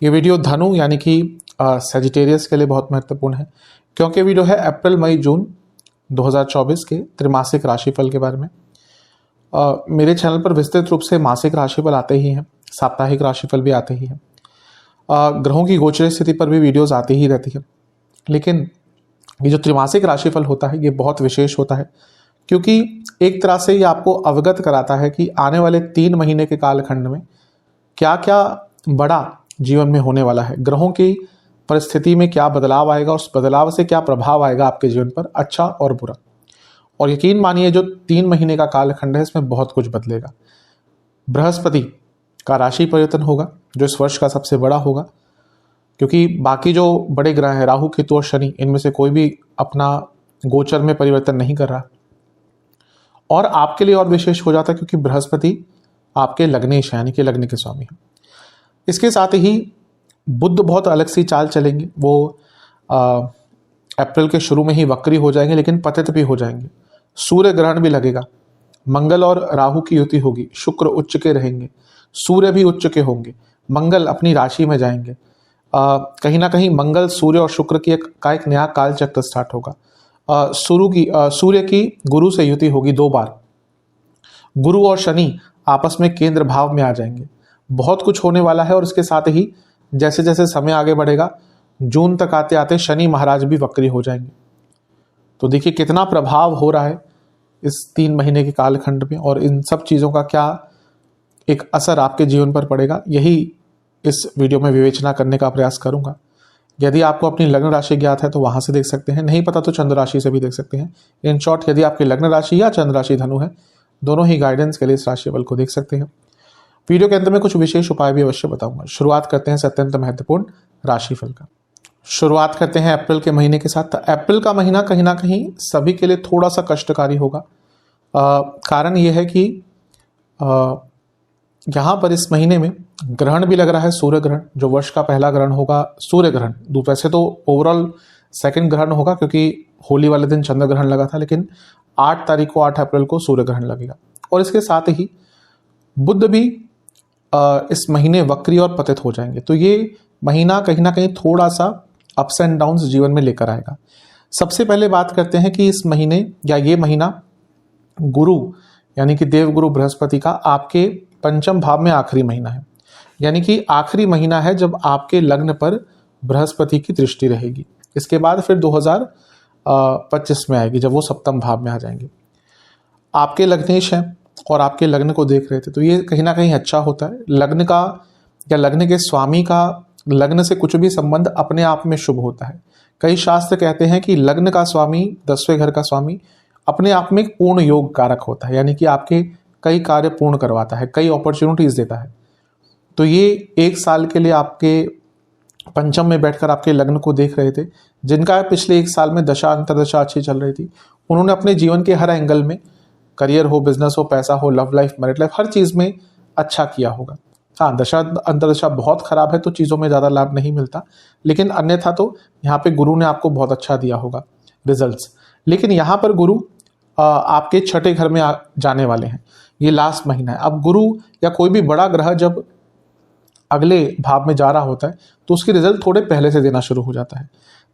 ये वीडियो धनु यानी कि सजिटेरियस के लिए बहुत महत्वपूर्ण है, क्योंकि वीडियो है अप्रैल मई जून 2024 के त्रिमासिक राशिफल के बारे में। मेरे चैनल पर विस्तृत रूप से मासिक राशिफल आते ही हैं, साप्ताहिक राशिफल भी आते ही हैं, ग्रहों की गोचर स्थिति पर भी वीडियोस आती ही रहती है। लेकिन ये जो त्रिमासिक राशिफल होता है ये बहुत विशेष होता है, क्योंकि एक तरह से ये आपको अवगत कराता है कि आने वाले 3 महीने के कालखंड में क्या क्या बड़ा जीवन में होने वाला है, ग्रहों की परिस्थिति में क्या बदलाव आएगा, उस बदलाव से क्या प्रभाव आएगा आपके जीवन पर, अच्छा और बुरा। और यकीन मानिए जो 3 महीने का कालखंड है इसमें बहुत कुछ बदलेगा। बृहस्पति का राशि परिवर्तन होगा जो इस वर्ष का सबसे बड़ा होगा, क्योंकि बाकी जो बड़े ग्रह हैं राहु केतु और शनि, इनमें से कोई भी अपना गोचर में परिवर्तन नहीं कर रहा। और आपके लिए और विशेष हो जाता है क्योंकि बृहस्पति आपके लग्नेश यानी कि लग्न के स्वामी हैं। इसके साथ ही बुध बहुत अलग सी चाल चलेंगे, वो अप्रैल के शुरू में ही वक्री हो जाएंगे लेकिन पतित भी हो जाएंगे। सूर्य ग्रहण भी लगेगा, मंगल और राहु की युति होगी, शुक्र उच्च के रहेंगे, सूर्य भी उच्च के होंगे, मंगल अपनी राशि में जाएंगे। कहीं ना कहीं मंगल सूर्य और शुक्र की एक नया काल चक्र स्टार्ट होगा। सूर्य की गुरु से युति होगी 2 बार। गुरु और शनि आपस में केंद्र भाव में आ जाएंगे। बहुत कुछ होने वाला है। और इसके साथ ही जैसे जैसे समय आगे बढ़ेगा जून तक आते आते शनि महाराज भी वक्री हो जाएंगे। तो देखिए कितना प्रभाव हो रहा है इस 3 महीने के कालखंड में, और इन सब चीज़ों का क्या एक असर आपके जीवन पर पड़ेगा, यही इस वीडियो में विवेचना करने का प्रयास करूंगा। यदि आपको अपनी लग्न राशि ज्ञात है तो वहां से देख सकते हैं, नहीं पता तो चंद्र राशि से भी देख सकते हैं। इन शॉर्ट यदि आपकी लग्न राशि या चंद्र राशि धनु है, दोनों ही गाइडेंस के लिए इस राशिफल को देख सकते हैं। वीडियो के अंत में कुछ विशेष उपाय भी अवश्य बताऊंगा। शुरुआत करते हैं अत्यंत महत्वपूर्ण राशिफल का। शुरुआत करते हैं अप्रैल के महीने के साथ। अप्रैल का महीना कहीं ना कहीं सभी के लिए थोड़ा सा कष्टकारी होगा। कारण यह है कि यहाँ पर इस महीने में ग्रहण भी लग रहा है, सूर्य ग्रहण, जो वर्ष का पहला ग्रहण होगा सूर्य ग्रहण। वैसे तो ओवरऑल सेकंड ग्रहण होगा क्योंकि होली वाले दिन चंद्र ग्रहण लगा था, लेकिन 8 तारीख को 8 अप्रैल को सूर्य ग्रहण लगेगा। और इसके साथ ही बुध भी इस महीने वक्री और पतित हो जाएंगे। तो ये महीना कहीं ना कहीं थोड़ा सा अप्स एंड डाउन्स जीवन में लेकर आएगा। सबसे पहले बात करते हैं कि इस महीने या ये महीना गुरु यानी कि देवगुरु बृहस्पति का आपके पंचम भाव में आखिरी महीना है, यानी कि आखिरी महीना है जब आपके लग्न पर बृहस्पति की दृष्टि रहेगी। इसके बाद फिर 2025 में आएगी जब वो सप्तम भाव में आ जाएंगे। आपके लग्नेश हैं और आपके लग्न को देख रहे थे, तो ये कहीं ना कहीं अच्छा होता है। लग्न का या लग्न के स्वामी का लग्न से कुछ भी संबंध अपने आप में शुभ होता है। कई शास्त्र कहते हैं कि लग्न का स्वामी, 10वें घर का स्वामी अपने आप में एक पूर्ण योग कारक होता है, यानी कि आपके कई कार्य पूर्ण करवाता है, कई अपॉर्चुनिटीज देता है। तो ये 1 साल के लिए आपके पंचम में बैठकर आपके लग्न को देख रहे थे, जिनका पिछले 1 साल में दशा अंतरदशा अच्छी चल रही थी, उन्होंने अपने जीवन के हर एंगल में, करियर हो, बिजनेस हो, पैसा हो, लव लाइफ, मैरिड लाइफ, हर चीज़ में अच्छा किया होगा। हाँ, दशा अंतरदशा बहुत खराब है तो चीज़ों में ज़्यादा लाभ नहीं मिलता, लेकिन अन्यथा तो यहाँ पे गुरु ने आपको बहुत अच्छा दिया होगा रिजल्ट्स। लेकिन यहाँ पर गुरु आपके 6ठे घर में जाने वाले हैं, ये लास्ट महीना है। अब गुरु या कोई भी बड़ा ग्रह जब अगले भाव में जा रहा होता है तो उसके रिजल्ट थोड़े पहले से देना शुरू हो जाता है।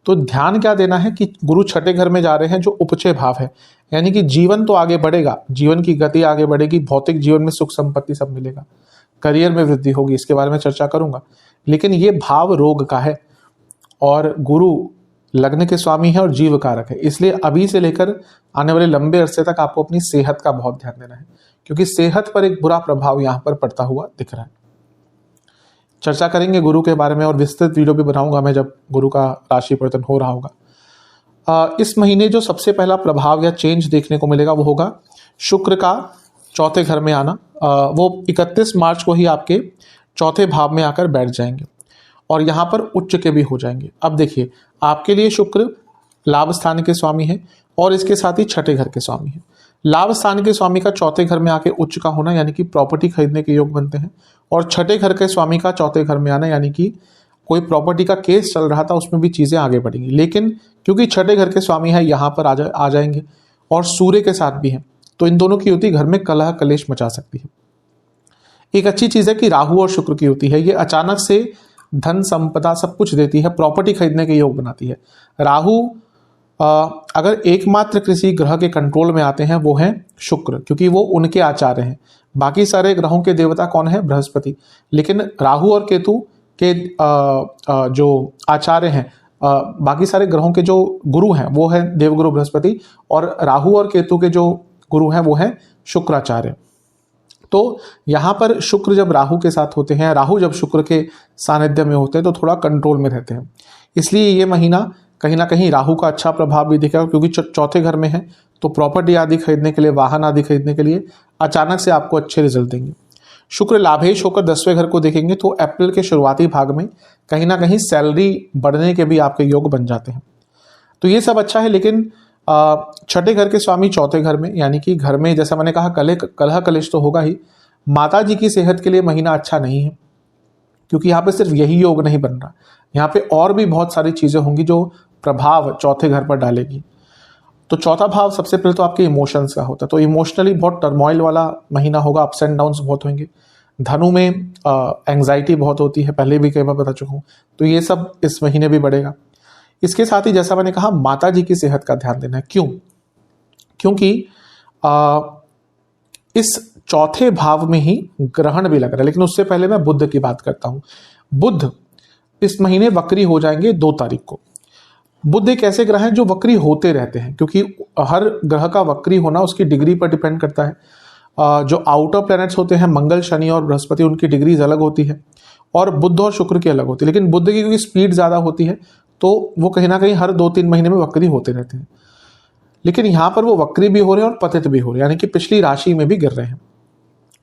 तो ध्यान क्या देना है कि गुरु 6ठे घर में जा रहे हैं जो उपचय भाव है, यानी कि जीवन तो आगे बढ़ेगा, जीवन की गति आगे बढ़ेगी, भौतिक जीवन में सुख संपत्ति सब मिलेगा, करियर में वृद्धि होगी, इसके बारे में चर्चा करूंगा। लेकिन ये भाव रोग का है और गुरु लग्न के स्वामी है और जीव कारक है, इसलिए अभी से लेकर आने वाले लंबे अरसे तक आपको अपनी सेहत का बहुत ध्यान देना है, क्योंकि सेहत पर एक बुरा प्रभाव यहाँ पर पड़ता हुआ दिख रहा है। चर्चा करेंगे गुरु के बारे में और विस्तृत वीडियो भी बनाऊंगा मैं जब गुरु का राशि परिवर्तन हो रहा होगा। इस महीने जो सबसे पहला प्रभाव या चेंज देखने को मिलेगा वो होगा शुक्र का 4थे घर में आना। वो 31 मार्च को ही आपके 4थे भाव में आकर बैठ जाएंगे और यहाँ पर उच्च के भी हो जाएंगे। अब देखिए आपके लिए शुक्र लाभ स्थान के स्वामी है और इसके साथ ही 6ठे घर के स्वामी है। लाभ स्थान के स्वामी का 4थे घर में आके उच्च का होना यानी कि प्रॉपर्टी खरीदने के योग बनते हैं, और 6ठे घर के स्वामी का 4थे घर में आना यानी कि कोई प्रॉपर्टी का केस चल रहा था उसमें भी चीजें आगे बढ़ेंगी। लेकिन क्योंकि 6ठे घर के स्वामी है यहाँ पर आ जाएंगे और सूर्य के साथ भी हैं, तो इन दोनों की युति घर में कलह कलेश मचा सकती है। एक अच्छी चीज है कि राहु और शुक्र की युति है, ये अचानक से धन संपदा सब कुछ देती है, प्रॉपर्टी खरीदने के योग बनाती है। राहु अगर एकमात्र किसी ग्रह के कंट्रोल में आते हैं वो है शुक्र, क्योंकि वो उनके आचार्य हैं। बाकी सारे ग्रहों के देवता कौन है? बृहस्पति। लेकिन राहु और केतु के जो आचार्य हैं, बाकी सारे ग्रहों के जो गुरु हैं वो है देवगुरु बृहस्पति, और राहु और केतु के जो गुरु हैं वो है शुक्राचार्य। तो यहाँ पर शुक्र जब राहु के साथ होते हैं, राहु जब शुक्र के सानिध्य में होते हैं तो थोड़ा कंट्रोल में रहते हैं। इसलिए ये महीना कहीं ना कहीं राहु का अच्छा प्रभाव भी दिखेगा, क्योंकि चौथे घर में है तो प्रॉपर्टी आदि खरीदने के लिए, वाहन आदि खरीदने के लिए अचानक से आपको अच्छे रिजल्ट देंगे। शुक्र लाभेश होकर 10वें घर को देखेंगे तो अप्रैल के शुरुआती भाग में कहीं ना कहीं सैलरी बढ़ने के भी आपके योग बन जाते हैं। तो ये सब अच्छा है। लेकिन छठे घर के स्वामी चौथे घर में, यानी कि घर में जैसा मैंने कहा कलह कलेश तो होगा ही। माता जी की सेहत के लिए महीना अच्छा नहीं है, क्योंकि यहाँ पे सिर्फ यही योग नहीं बन रहा, यहाँ पे और भी बहुत सारी चीजें होंगी जो प्रभाव चौथे घर पर डालेगी। तो चौथा भाव सबसे पहले तो आपके इमोशंस का होता है, तो इमोशनली बहुत टर्मोइल वाला महीना होगा, अप्स एंड डाउन्स बहुत होंगे। धनु में एंग्जाइटी बहुत होती है, पहले भी कई बार बता चुका हूँ, तो ये सब इस महीने भी बढ़ेगा। इसके साथ ही जैसा मैंने कहा माता जी की सेहत का ध्यान देना है। क्यों? क्योंकि इस चौथे भाव में ही ग्रहण भी लग रहा है। लेकिन उससे पहले मैं बुध की बात करता हूं। बुध इस महीने वक्री हो जाएंगे 2 तारीख को। बुध एक ऐसे ग्रह हैं जो वक्री होते रहते हैं, क्योंकि हर ग्रह का वक्री होना उसकी डिग्री पर डिपेंड करता है। जो आउटर प्लैनेट्स होते हैं मंगल, शनि और बृहस्पति, उनकी डिग्रीज अलग होती है, और बुध और शुक्र की अलग होती है। लेकिन बुध की क्योंकि स्पीड ज्यादा होती है तो वो कहीं ना कहीं हर 2-3 महीने में वक्री होते रहते हैं। लेकिन यहां पर वो वक्री भी हो रहे हैं और पतित भी हो रहे हैं, यानी कि पिछली राशि में भी गिर रहे हैं।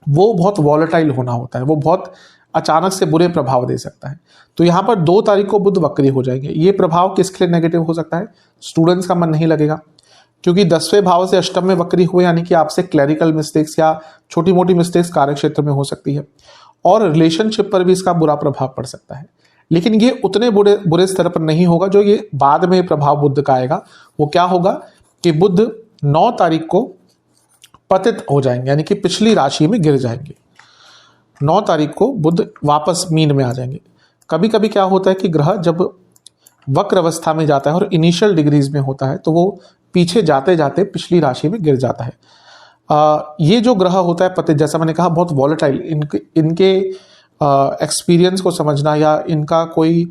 वो बहुत वॉलेटाइल होना होता है, वो बहुत अचानक से बुरे प्रभाव दे सकता है। तो यहाँ पर 2 तारीख को बुध वक्री हो जाएंगे। ये प्रभाव किसके लिए नेगेटिव हो सकता है? स्टूडेंट्स का मन नहीं लगेगा, क्योंकि 10वें भाव से अष्टम में वक्री हुए, यानी कि आपसे क्लैरिकल मिस्टेक्स या छोटी मोटी मिस्टेक्स कार्य क्षेत्र में हो सकती है, और रिलेशनशिप पर भी इसका बुरा प्रभाव पड़ सकता है। लेकिन ये उतने बुरे स्तर पर नहीं होगा जो ये बाद में प्रभाव बुध का आएगा। वो क्या होगा कि बुध 9 तारीख को पतित हो जाएंगे, यानी कि पिछली राशि में गिर जाएंगे। 9 तारीख को बुध वापस मीन में आ जाएंगे। कभी कभी क्या होता है कि ग्रह जब वक्र अवस्था में जाता है और इनिशियल डिग्रीज में होता है तो वो पीछे जाते जाते पिछली राशि में गिर जाता है। ये जो ग्रह होता है पतित, जैसा मैंने कहा बहुत वॉलेटाइल, इनके एक्सपीरियंस को समझना या इनका कोई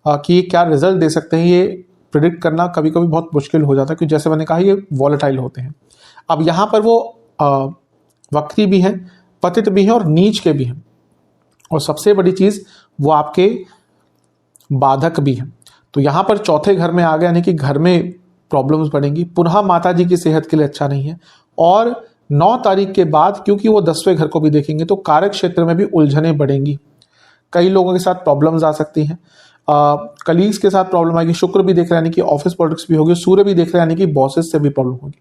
कि ये क्या रिजल्ट दे सकते हैं ये प्रिडिक्ट करना कभी कभी बहुत मुश्किल हो जाता है, क्योंकि जैसे मैंने कहा ये वॉलेटाइल होते हैं। अब यहाँ पर वो वक्री भी हैं, पतित भी हैं और नीच के भी हैं, और सबसे बड़ी चीज वो आपके बाधक भी हैं। तो यहाँ पर चौथे घर में आ गया, यानी कि घर में प्रॉब्लम्स बढ़ेंगी। पुनः माता जी की सेहत के लिए अच्छा नहीं है। और 9 तारीख के बाद क्योंकि वो 10वें घर को भी देखेंगे तो कार्य क्षेत्र में भी उलझनें बढ़ेंगी। कई लोगों के साथ प्रॉब्लम्स आ सकती हैं, कलीग्स के साथ प्रॉब्लम आएगी। शुक्र भी देख रहे हैं, यानी कि ऑफिस पॉलिटिक्स भी होगी। सूर्य भी देख रहे हैं, यानी कि बॉसेस से भी प्रॉब्लम होगी।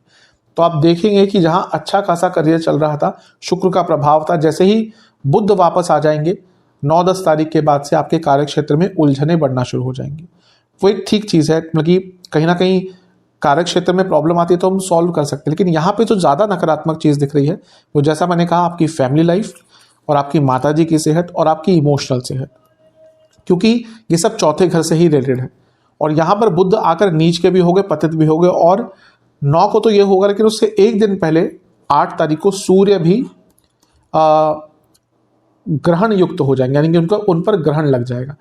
तो आप देखेंगे कि जहां अच्छा खासा करियर चल रहा था, शुक्र का प्रभाव था, जैसे ही बुध वापस आ जाएंगे 9-10 तारीख के बाद से आपके कार्य क्षेत्र में उलझनें बढ़ना शुरू हो जाएंगी। वो एक ठीक चीज है, मतलब कि कहीं ना कहीं कार्य क्षेत्र में प्रॉब्लम आती है तो हम सॉल्व कर सकते हैं। लेकिन यहाँ पे जो ज्यादा नकारात्मक चीज दिख रही है वो जैसा मैंने कहा आपकी फैमिली लाइफ और आपकी माता जी की सेहत और आपकी इमोशनल सेहत, क्योंकि ये सब चौथे घर से ही रिलेटेड है। और यहाँ पर बुध आकर नीच के भी हो गए, पतित भी हो गए, और 9 को तो ये होगा, लेकिन उससे एक दिन पहले 8 तारीख को सूर्य भी ग्रहण युक्त हो जाएंगे, यानी कि उन पर ग्रहण लग जाएगा।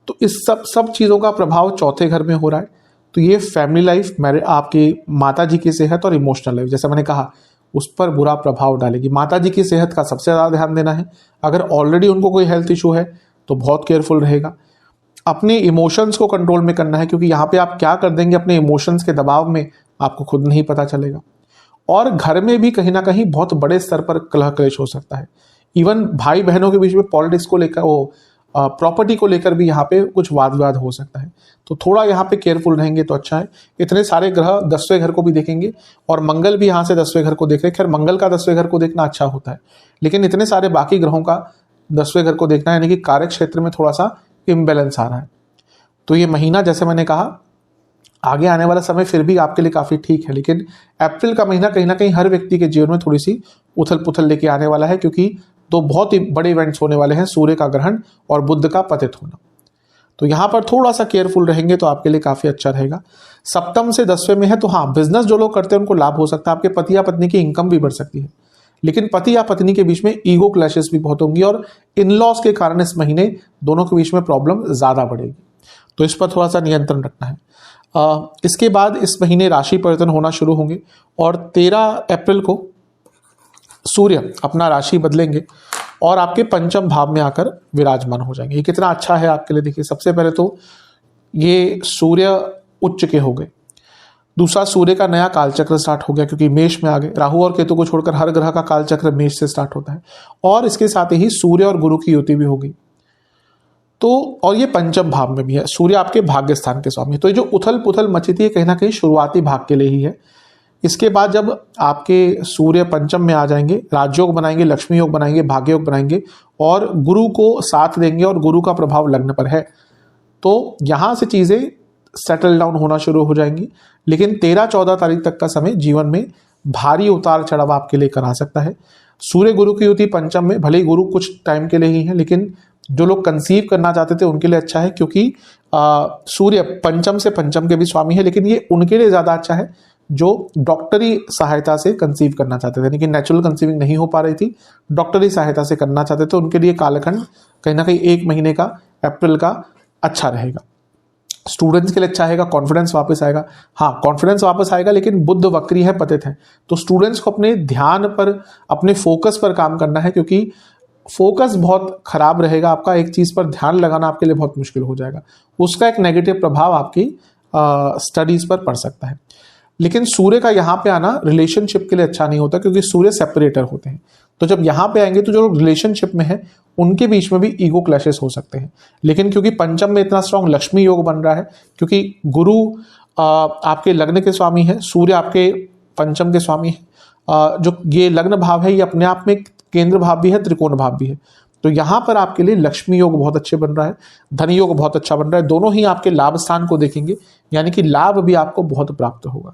तो इस सब चीजों का प्रभाव चौथे घर में हो रहा है। तो ये फैमिली लाइफ, आपकी माता जी की सेहत और इमोशनल लाइफ, जैसा मैंने कहा, उस पर बुरा प्रभाव डालेगी। माता जी की सेहत का सबसे ज्यादा ध्यान देना है। अगर ऑलरेडी उनको कोई हेल्थ इशू है तो बहुत केयरफुल रहेगा। अपने इमोशंस को कंट्रोल में करना है, क्योंकि यहाँ पे आप क्या कर देंगे अपने इमोशंस के दबाव में आपको खुद नहीं पता चलेगा। और घर में भी कहीं ना कहीं बहुत बड़े स्तर पर कलह क्लेश हो सकता है। इवन भाई बहनों के बीच में पॉलिटिक्स को लेकर, वो प्रॉपर्टी को लेकर भी यहाँ पे कुछ वाद विवाद हो सकता है। तो थोड़ा यहाँ पे केयरफुल रहेंगे तो अच्छा है। इतने सारे ग्रह 10वें घर को भी देखेंगे और मंगल भी यहाँ से 10वें घर को देख रहे हैं। खैर मंगल का 10वें घर को देखना अच्छा होता है, लेकिन इतने सारे बाकी ग्रहों का 10वें घर को देखना, यानी कि कार्य क्षेत्र में थोड़ा सा इम्बैलेंस आ रहा है। तो ये महीना जैसे मैंने कहा आगे आने वाला समय फिर भी आपके लिए काफी ठीक है, लेकिन अप्रैल का महीना कहीं ना कहीं हर व्यक्ति के जीवन में थोड़ी सी उथल पुथल लेके आने वाला है, क्योंकि 2 बहुत ही बड़े इवेंट्स होने वाले हैं, सूर्य का ग्रहण और बुध का पतित होना। तो यहाँ पर थोड़ा सा केयरफुल रहेंगे तो आपके लिए काफ़ी अच्छा रहेगा। सप्तम से 10वें में है तो हाँ, बिजनेस जो लोग करते हैं उनको लाभ हो सकता है, आपके पति या पत्नी की इनकम भी बढ़ सकती है, लेकिन पति या पत्नी के बीच में ईगो क्लैशेस भी बहुत होंगी और इन लॉज के कारण इस महीने दोनों के बीच में प्रॉब्लम ज़्यादा बढ़ेगी, तो इस पर थोड़ा सा नियंत्रण रखना है। इसके बाद इस महीने राशि परिवर्तन होना शुरू होंगे और 13 अप्रैल को सूर्य अपना राशि बदलेंगे और आपके पंचम भाव में आकर विराजमान हो जाएंगे। ये कितना अच्छा है आपके लिए, देखिए सबसे पहले तो ये सूर्य उच्च के हो गए, दूसरा सूर्य का नया कालचक्र स्टार्ट हो गया क्योंकि मेष में आ गए। राहु और केतु को छोड़कर हर ग्रह का कालचक्र मेष से स्टार्ट होता है और इसके साथ ही सूर्य और गुरु की युति भी हो गई, तो और ये पंचम भाव में भी है, सूर्य आपके भाग्य स्थान के स्वामी। तो ये जो उथल पुथल मची थी कहीं ना कहीं शुरुआती भाग के लिए ही है। इसके बाद जब आपके सूर्य पंचम में आ जाएंगे, राजयोग बनाएंगे, लक्ष्मी योग बनाएंगे, भाग्य योग बनाएंगे और गुरु को साथ देंगे और गुरु का प्रभाव लग्न पर है, तो यहां से चीजें सेटल डाउन होना शुरू हो जाएंगी। लेकिन 13-14 तारीख तक का समय जीवन में भारी उतार चढ़ाव आपके लिए करा सकता है। सूर्य गुरु की युति पंचम में, भले ही गुरु कुछ टाइम के लिए ही है, लेकिन जो लोग कंसीव करना चाहते थे उनके लिए अच्छा है क्योंकि सूर्य पंचम से पंचम के भी स्वामी है, लेकिन ये उनके लिए ज्यादा अच्छा है जो डॉक्टरी सहायता से कंसीव करना चाहते थे, लेकिन नेचुरल कंसीविंग नहीं हो पा रही थी, डॉक्टरी सहायता से करना चाहते थे, उनके लिए कालखंड कहीं ना कहीं 1 महीने का अप्रैल का अच्छा रहेगा। स्टूडेंट्स के लिए अच्छा रहेगा, कॉन्फिडेंस वापस आएगा। हाँ, कॉन्फिडेंस वापस आएगा लेकिन बुध वक्री है, पतित है, तो स्टूडेंट्स को अपने ध्यान पर, अपने फोकस पर काम करना है क्योंकि फोकस बहुत खराब रहेगा आपका, एक चीज पर ध्यान लगाना आपके लिए बहुत मुश्किल हो जाएगा, उसका एक नेगेटिव प्रभाव आपकी स्टडीज पर पड़ सकता है। लेकिन सूर्य का यहाँ पे आना रिलेशनशिप के लिए अच्छा नहीं होता क्योंकि सूर्य सेपरेटर होते हैं, तो जब यहाँ पे आएंगे तो जो लोग रिलेशनशिप में है उनके बीच में भी ईगो क्लैशेस हो सकते हैं। लेकिन क्योंकि पंचम में इतना स्ट्रांग लक्ष्मी योग बन रहा है, क्योंकि गुरु आपके लग्न के स्वामी है, सूर्य आपके पंचम के स्वामी है, जो ये लग्न भाव है ये अपने आप में केंद्र भाव भी है, त्रिकोण भाव भी है, तो यहाँ पर आपके लिए लक्ष्मी योग बहुत अच्छे बन रहा है, धन योग बहुत अच्छा बन रहा है, दोनों ही आपके लाभ स्थान को देखेंगे, यानी कि लाभ भी आपको बहुत प्राप्त होगा।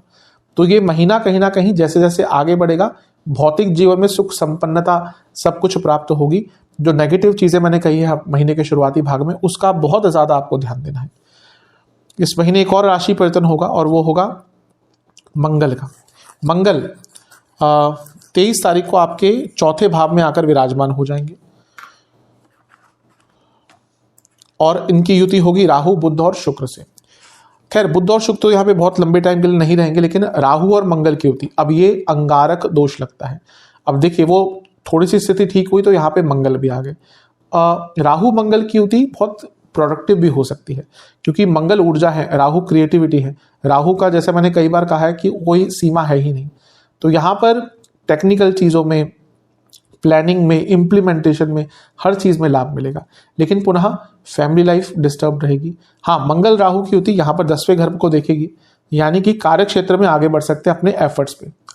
तो ये महीना कहीं ना कहीं जैसे जैसे आगे बढ़ेगा भौतिक जीवन में सुख संपन्नता सब कुछ प्राप्त होगी। जो नेगेटिव चीजें मैंने कही है महीने के शुरुआती भाग में, उसका बहुत ज्यादा आपको ध्यान देना है। इस महीने एक और राशि परिवर्तन होगा और वो होगा मंगल का। मंगल 23 तारीख को आपके चौथे भाव में आकर विराजमान हो जाएंगे और इनकी युति होगी राहु, बुध और शुक्र से। खैर बुध और शुक्र तो यहाँ पे बहुत लंबे टाइम के लिए नहीं रहेंगे, लेकिन राहु और मंगल की युति, अब ये अंगारक दोष लगता है। अब देखिए वो थोड़ी सी स्थिति ठीक हुई तो यहाँ पे मंगल भी आ गए। राहु मंगल की युति बहुत प्रोडक्टिव भी हो सकती है क्योंकि मंगल ऊर्जा है, राहु क्रिएटिविटी है। राहु का जैसे मैंने कई बार कहा है कि कोई सीमा है ही नहीं, तो यहाँ पर टेक्निकल चीज़ों में, प्लानिंग में, इम्प्लीमेंटेशन में, हर चीज़ में लाभ मिलेगा। लेकिन पुनः फैमिली लाइफ डिस्टर्ब रहेगी। हाँ, मंगल राहु की युति यहाँ पर 10वें घर को देखेगी, यानी कि कार्य क्षेत्र में आगे बढ़ सकते हैं अपने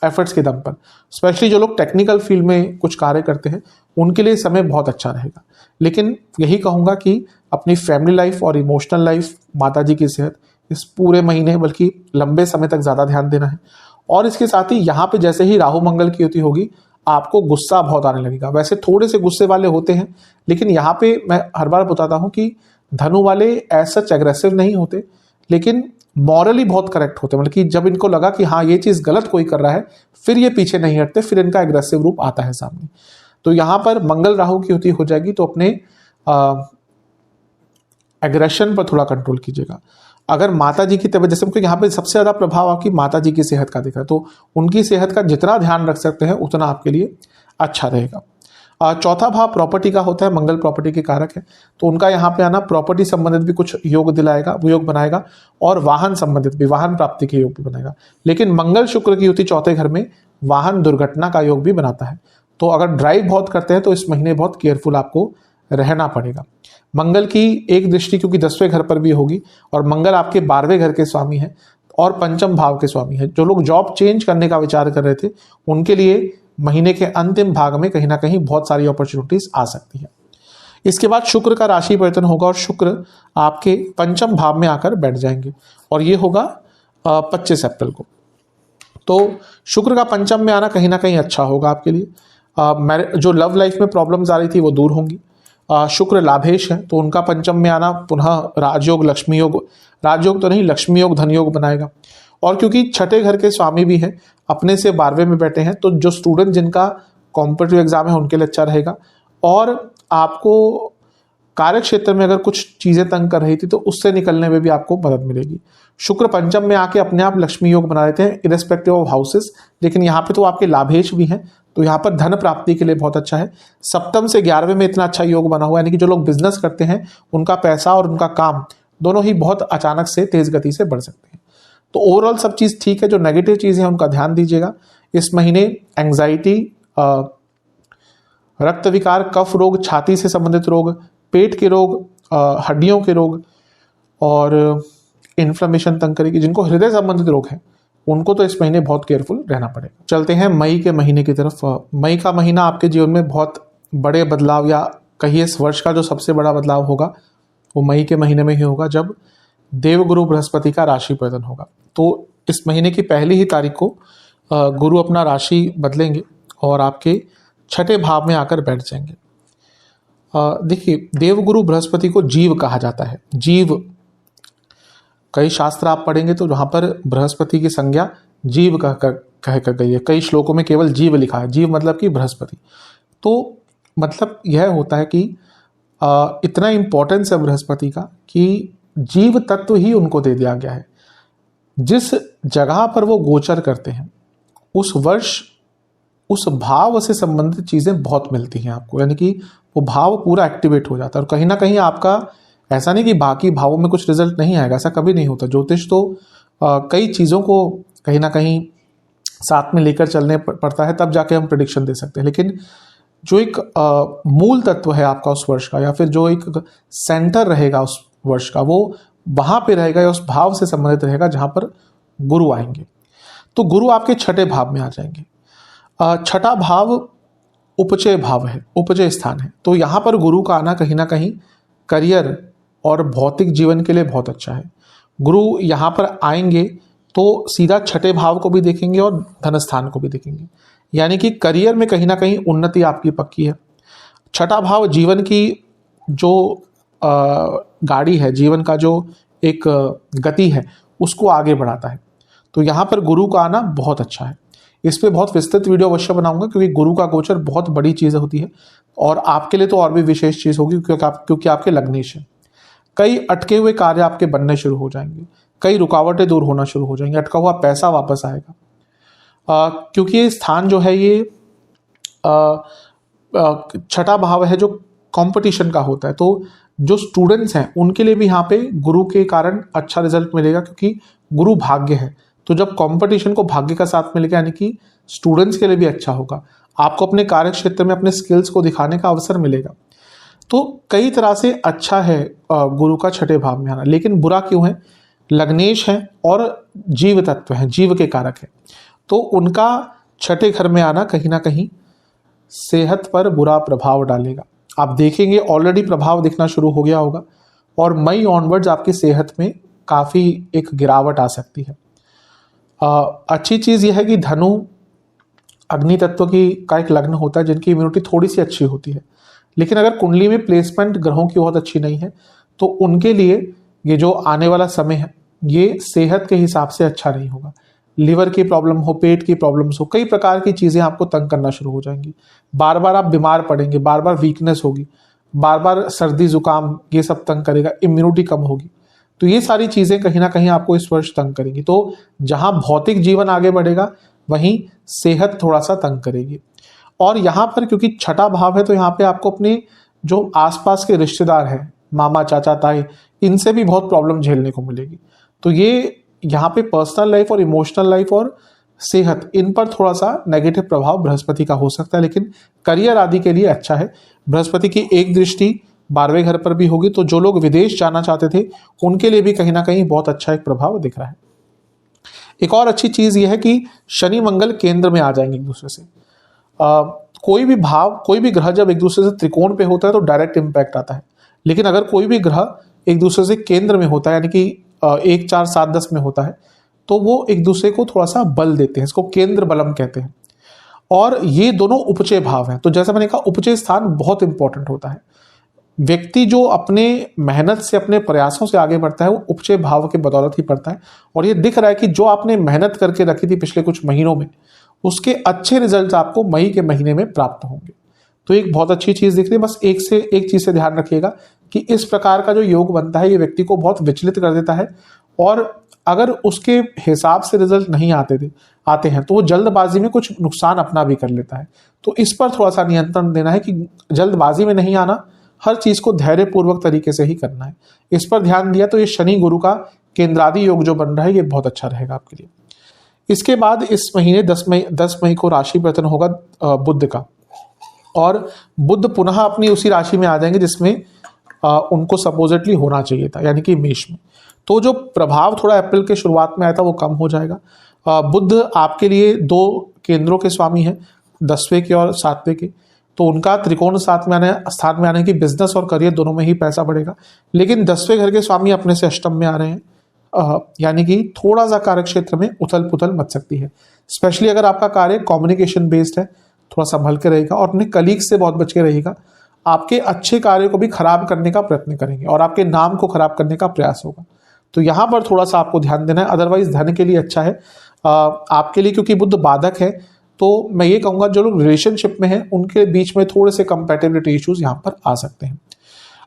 एफर्ट्स के दम पर। स्पेशली जो लोग टेक्निकल फील्ड में कुछ कार्य करते हैं उनके लिए समय बहुत अच्छा रहेगा। लेकिन यही कहूँगा कि अपनी फैमिली लाइफ और इमोशनल लाइफ, माताजी की सेहत, इस पूरे महीने बल्कि लंबे समय तक ज़्यादा ध्यान देना है। और इसके साथ ही यहाँ पे जैसे ही राहु मंगल की युति होगी आपको गुस्सा बहुत आने लगेगा। वैसे थोड़े से गुस्से वाले होते हैं, लेकिन यहाँ पे मैं हर बार बताता हूँ कि धनु वाले एज सच एग्रेसिव नहीं होते, लेकिन मॉरली बहुत करेक्ट होते हैं। मतलब कि जब इनको लगा कि हाँ ये चीज़ गलत कोई कर रहा है, फिर ये पीछे नहीं हटते, फिर इनका एग्रेसिव रूप आता है सामने। तो यहाँ पर मंगल राहु की युति हो जाएगी तो अपने एग्रेशन पर थोड़ा कंट्रोल कीजिएगा। अगर माता जी की तबीयत, जैसे हमको यहाँ पे सबसे ज़्यादा प्रभाव आपकी माता जी की सेहत का दिख रहा है, तो उनकी सेहत का जितना ध्यान रख सकते हैं उतना आपके लिए अच्छा रहेगा। चौथा भाव प्रॉपर्टी का होता है, मंगल प्रॉपर्टी के कारक है, तो उनका यहाँ पे आना प्रॉपर्टी संबंधित भी कुछ योग दिलाएगा, वो योग बनाएगा, और वाहन संबंधित भी, वाहन प्राप्ति के योग भी बनाएगा। लेकिन मंगल शुक्र की युति चौथे घर में वाहन दुर्घटना का योग भी बनाता है, तो अगर ड्राइव बहुत करते हैं तो इस महीने बहुत केयरफुल आपको रहना पड़ेगा। मंगल की एक दृष्टि क्योंकि 10वें घर पर भी होगी और मंगल आपके 12वें घर के स्वामी है और पंचम भाव के स्वामी है। जो लोग जॉब चेंज करने का विचार कर रहे थे उनके लिए महीने के अंतिम भाग में कहीं ना कहीं बहुत सारी अपॉर्चुनिटीज आ सकती है। इसके बाद शुक्र का राशि परिवर्तन होगा और शुक्र आपके पंचम भाव में आकर बैठ जाएंगे और ये होगा 25 अप्रैल को। तो शुक्र का पंचम में आना कहीं ना कहीं अच्छा होगा आपके लिए। जो लव लाइफ में प्रॉब्लम्स आ रही थी वो दूर होंगी। शुक्र लाभेश है तो उनका पंचम में आना पुनः राजयोग लक्ष्मी योग, राजयोग तो नहीं लक्ष्मी योग धन योग बनाएगा। और क्योंकि छठे घर के स्वामी भी हैं, अपने से 12वें में बैठे हैं, तो जो स्टूडेंट जिनका कॉम्पिटिटिव एग्जाम है उनके लिए अच्छा रहेगा। और आपको कार्य क्षेत्र में अगर कुछ चीजें तंग कर रही थी तो उससे निकलने में भी आपको मदद मिलेगी। शुक्र पंचम में आके अपने आप लक्ष्मी योग बना लेते हैं इरेस्पेक्टिव ऑफ हाउसेस, लेकिन यहाँ पे तो आपके लाभेश भी हैं, तो यहाँ पर धन प्राप्ति के लिए बहुत अच्छा है। सप्तम से 11वें में इतना अच्छा योग बना हुआ है, यानी कि जो लोग बिजनेस करते हैं उनका पैसा और उनका काम दोनों ही बहुत अचानक से तेज गति से बढ़ सकते हैं। तो ओवरऑल सब चीज ठीक है। जो नेगेटिव चीजें हैं उनका ध्यान दीजिएगा। इस महीने एंग्जाइटी, रक्त विकार, कफ रोग, छाती से संबंधित रोग, पेट के रोग, हड्डियों के रोग और इन्फ्लेमेशन तंग करेगी। जिनको हृदय संबंधित रोग हैं उनको तो इस महीने बहुत केयरफुल रहना पड़ेगा। चलते हैं मई के महीने की तरफ। मई का महीना आपके जीवन में बहुत बड़े बदलाव, या कहिए इस वर्ष का जो सबसे बड़ा बदलाव होगा वो मई के महीने में ही होगा, जब देवगुरु बृहस्पति का राशि परिवर्तन होगा। तो इस महीने की पहली ही तारीख को गुरु अपना राशि बदलेंगे और आपके छठे भाव में आकर बैठ जाएंगे। देखिए, देवगुरु बृहस्पति को जीव कहा जाता है। जीव, कई शास्त्र आप पढ़ेंगे तो जहाँ पर बृहस्पति की संज्ञा जीव कह कर गई है। कई श्लोकों में केवल जीव लिखा है, जीव मतलब कि बृहस्पति। तो मतलब यह होता है कि इतना इंपॉर्टेंस है बृहस्पति का कि जीव तत्व ही उनको दे दिया गया है। जिस जगह पर वो गोचर करते हैं उस वर्ष उस भाव से संबंधित चीज़ें बहुत मिलती हैं आपको, यानी कि वो भाव पूरा एक्टिवेट हो जाता है। और कहीं ना कहीं आपका, ऐसा नहीं कि बाकी भावों में कुछ रिजल्ट नहीं आएगा, ऐसा कभी नहीं होता। ज्योतिष तो कई चीज़ों को कहीं ना कहीं साथ में लेकर चलने पड़ता है, तब जाके हम प्रेडिक्शन दे सकते हैं। लेकिन जो एक मूल तत्व है आपका उस वर्ष का, या फिर जो एक सेंटर रहेगा उस वर्ष का, वो वहाँ पे रहेगा या उस भाव से संबंधित रहेगा जहाँ पर गुरु आएंगे। तो गुरु आपके छठे भाव में आ जाएंगे। छठा भाव उपचय भाव है, उपचय स्थान है। तो यहाँ पर गुरु का आना कहीं ना कहीं करियर और भौतिक जीवन के लिए बहुत अच्छा है। गुरु यहाँ पर आएंगे तो सीधा छठे भाव को भी देखेंगे और धन स्थान को भी देखेंगे, यानी कि करियर में कहीं ना कहीं उन्नति आपकी पक्की है। छठा भाव जीवन की जो गाड़ी है, जीवन का जो एक गति है, उसको आगे बढ़ाता है। तो यहाँ पर गुरु का आना बहुत अच्छा है। इस पे बहुत विस्तृत वीडियो अवश्य बनाऊंगा, क्योंकि गुरु का गोचर बहुत बड़ी चीज़ होती है और आपके लिए तो और भी विशेष चीज़ होगी, क्योंकि आपके लग्नेश है। कई अटके हुए कार्य आपके बनने शुरू हो जाएंगे, कई रुकावटें दूर होना शुरू हो जाएंगी, अटका हुआ पैसा वापस आएगा। क्योंकि ये स्थान जो है ये छठा भाव है जो कंपटीशन का होता है। तो जो स्टूडेंट्स हैं उनके लिए भी यहाँ पे गुरु के कारण अच्छा रिजल्ट मिलेगा, क्योंकि गुरु भाग्य है। तो जब कंपटीशन को भाग्य का साथ मिलेगा, यानी कि स्टूडेंट्स के लिए भी अच्छा होगा। आपको अपने कार्य क्षेत्र में अपने स्किल्स को दिखाने का अवसर मिलेगा। तो कई तरह से अच्छा है गुरु का छठे भाव में आना। लेकिन बुरा क्यों है? लग्नेश है और जीव तत्व है, जीव के कारक है। तो उनका छठे घर में आना कहीं ना कहीं सेहत पर बुरा प्रभाव डालेगा। आप देखेंगे ऑलरेडी प्रभाव दिखना शुरू हो गया होगा, और मई ऑनवर्ड्स आपकी सेहत में काफ़ी एक गिरावट आ सकती है। अच्छी चीज़ यह है कि धनु अग्नि तत्व का एक लग्न होता है, जिनकी इम्यूनिटी थोड़ी सी अच्छी होती है। लेकिन अगर कुंडली में प्लेसमेंट ग्रहों की बहुत अच्छी नहीं है तो उनके लिए ये जो आने वाला समय है ये सेहत के हिसाब से अच्छा नहीं होगा। लिवर की प्रॉब्लम हो, पेट की प्रॉब्लम्स हो, कई प्रकार की चीज़ें आपको तंग करना शुरू हो जाएंगी। बार बार आप बीमार पड़ेंगे, बार बार वीकनेस होगी, बार बार सर्दी जुकाम, ये सब तंग करेगा, इम्यूनिटी कम होगी। तो ये सारी चीज़ें कहीं ना कहीं आपको इस वर्ष तंग करेंगी। तो जहाँ भौतिक जीवन आगे बढ़ेगा वहीं सेहत थोड़ा सा तंग करेगी। और यहाँ पर क्योंकि छठा भाव है तो यहाँ पे आपको अपने जो आसपास के रिश्तेदार हैं, मामा चाचा ताई, इनसे भी बहुत प्रॉब्लम झेलने को मिलेगी। तो ये यहाँ पे पर्सनल लाइफ और इमोशनल लाइफ और सेहत, इन पर थोड़ा सा नेगेटिव प्रभाव बृहस्पति का हो सकता है। लेकिन करियर आदि के लिए अच्छा है। बृहस्पति की एक दृष्टि 12वें घर पर भी होगी, तो जो लोग विदेश जाना चाहते थे उनके लिए भी कहीं ना कहीं बहुत अच्छा एक प्रभाव दिख रहा है। एक और अच्छी चीज़ यह है कि शनि मंगल केंद्र में आ जाएंगे एक दूसरे से। कोई भी भाव, कोई भी ग्रह जब एक दूसरे से त्रिकोण पे होता है तो डायरेक्ट इम्पैक्ट आता है। लेकिन अगर कोई भी ग्रह एक दूसरे से केंद्र में होता है, यानी कि 1, 4, 7, 10 में होता है, तो वो एक दूसरे को थोड़ा सा बल देते हैं। इसको केंद्र बलम कहते हैं। और ये दोनों उपचय भाव हैं। तो जैसा मैंने कहा, उपचय स्थान बहुत इंपॉर्टेंट होता है। व्यक्ति जो अपने मेहनत से, अपने प्रयासों से आगे बढ़ता है वो उपजे भाव के बदौलत ही बढ़ता है। और ये दिख रहा है कि जो आपने मेहनत करके रखी थी पिछले कुछ महीनों में, उसके अच्छे रिजल्ट आपको मई के महीने में प्राप्त होंगे। तो एक बहुत अच्छी चीज दिख रही है। बस एक चीज से ध्यान रखिएगा कि इस प्रकार का जो योग बनता है ये व्यक्ति को बहुत विचलित कर देता है, और अगर उसके हिसाब से रिजल्ट नहीं आते हैं तो वो जल्दबाजी में कुछ नुकसान अपना भी कर लेता है। तो इस पर थोड़ा सा नियंत्रण देना है कि जल्दबाजी में नहीं आना, हर चीज को धैर्यपूर्वक तरीके से ही करना है। इस पर ध्यान दिया तो ये शनि गुरु का केंद्रादि योग जो बन रहा है ये बहुत अच्छा रहेगा आपके लिए। इसके बाद इस महीने 10 मई को राशि परिवर्तन होगा बुध का, और बुध पुनः अपनी उसी राशि में आ जाएंगे जिसमें उनको सपोजिटली होना चाहिए था, यानी कि मेष में। तो जो प्रभाव थोड़ा अप्रैल के शुरुआत में आया था वो कम हो जाएगा। बुध आपके लिए 2 केंद्रों के स्वामी हैं, 10वें के और 7वें के, तो उनका त्रिकोण स्थान में आने की बिजनेस और करियर दोनों में ही पैसा बढ़ेगा। लेकिन 10वें घर के स्वामी अपने से अष्टम में आ रहे हैं, यानी कि थोड़ा सा कार्य क्षेत्र में उथल पुथल मच सकती है। स्पेशली अगर आपका कार्य कम्युनिकेशन बेस्ड है, थोड़ा संभल के रहेगा और अपने कलीग से बहुत बच के रहेगा। आपके अच्छे कार्य को भी खराब करने का प्रयत्न करेंगे और आपके नाम को खराब करने का प्रयास होगा। तो यहां पर थोड़ा सा आपको ध्यान देना है। अदरवाइज धन के लिए अच्छा है आपके लिए, क्योंकि बुध बाधक है। तो मैं ये कहूंगा जो लोग रिलेशनशिप में हैं उनके बीच में थोड़े से कंपैटिबिलिटी इश्यूज यहाँ पर आ सकते हैं।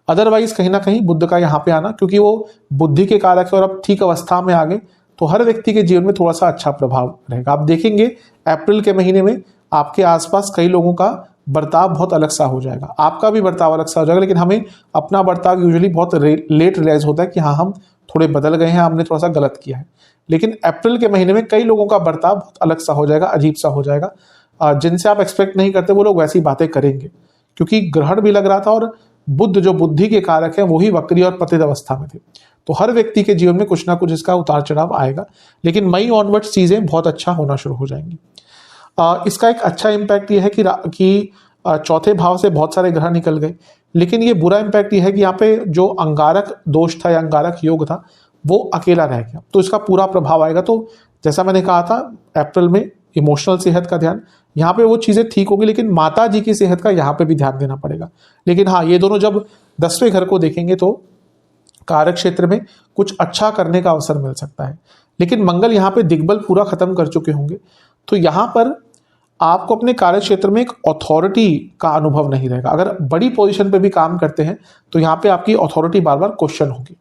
अदरवाइज कहीं ना कहीं बुध का यहाँ पे आना, क्योंकि वो बुद्धि के कारक है और अब ठीक अवस्था में आ गए, तो हर व्यक्ति के जीवन में थोड़ा सा अच्छा प्रभाव रहेगा। आप देखेंगे अप्रैल के महीने में आपके आसपास कई लोगों का बर्ताव बहुत अलग सा हो जाएगा, आपका भी बर्ताव अलग सा हो जाएगा। लेकिन हमें अपना बर्ताव यूजुअली बहुत लेट रियलाइज होता है कि हाँ हम थोड़े बदल गए हैं, हमने थोड़ा सा गलत किया है। लेकिन अप्रैल के महीने में कई लोगों का बर्ताव बहुत अलग सा हो जाएगा, अजीब सा हो जाएगा। जिनसे आप एक्सपेक्ट नहीं करते वो लोग वैसी बातें करेंगे, क्योंकि ग्रहण भी लग रहा था और बुध जो बुद्धि के कारक है वही वक्री और पतित अवस्था में थे। तो हर व्यक्ति के जीवन में कुछ ना कुछ इसका उतार चढ़ाव आएगा, लेकिन मई ऑनवर्ड्स चीजें बहुत अच्छा होना शुरू हो जाएंगी। इसका एक अच्छा इम्पैक्ट ये है कि चौथे भाव से बहुत सारे ग्रह निकल गए, लेकिन ये बुरा इम्पैक्ट ये है कि यहाँ पे जो अंगारक दोष था या अंगारक योग था वो अकेला रह गया, तो इसका पूरा प्रभाव आएगा। तो जैसा मैंने कहा था अप्रैल में इमोशनल सेहत का ध्यान, यहाँ पे वो चीजें ठीक होगी, लेकिन माता जी की सेहत का यहाँ पे भी ध्यान देना पड़ेगा। लेकिन हाँ, ये दोनों जब 10वें घर को देखेंगे तो कार्य क्षेत्र में कुछ अच्छा करने का अवसर मिल सकता है। लेकिन मंगल यहाँ पे दिग्बल पूरा खत्म कर चुके होंगे, तो यहाँ पर आपको अपने कार्य क्षेत्र में एक अथॉरिटी का अनुभव नहीं रहेगा। अगर बड़ी पोजीशन पे भी काम करते हैं तो यहाँ पे आपकी अथॉरिटी बार बार क्वेश्चन होगी।